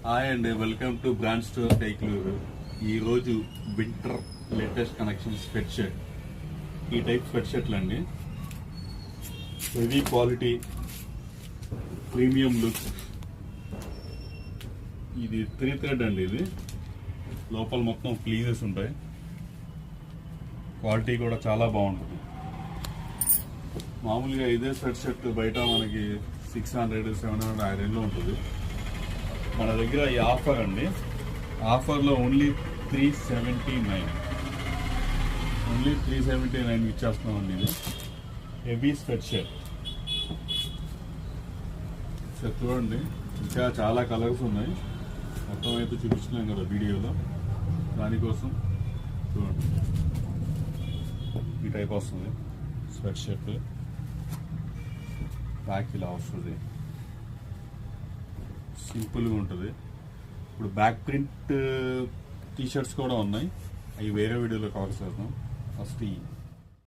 Hi అండి, welcome to brand store Kaikaluru. ఈరోజు winter latest collection sweat shirt. ఈ type sweat షర్ట్లు అండి, హెవీ క్వాలిటీ, ప్రీమియం లుక్. ఇది 3 థ్రెడ్ అండి. ఇది లోపల మొత్తం ఫ్లీజెస్ ఉంటాయి. క్వాలిటీ కూడా చాలా బాగుంటుంది. మామూలుగా ఇదే స్వెట్ షర్ట్ బయట మనకి 600, 700 ఆ రేంజ్లో ఉంటుంది. మన దగ్గర ఈ ఆఫర్ అండి, ఆఫర్లో ఓన్లీ 379 ఇచ్చేస్తున్నామండి. ఇది హెవీ స్వెట్ షర్ట్. చూడండి, ఇంకా చాలా కలర్స్ ఉన్నాయి. మొత్తం అయితే చూపించినాం కదా వీడియోలో, దానికోసం చూడండి. ఈ టైప్ వస్తుంది స్వెట్ షర్ట్. బ్యాక్ ఇలా వస్తుంది, సింపుల్గా ఉంటుంది. ఇప్పుడు బ్యాక్ ప్రింట్ టీషర్ట్స్ కూడా ఉన్నాయి, అవి వేరే వీడియోలో కవర్ చేద్దాం. ఫస్ట్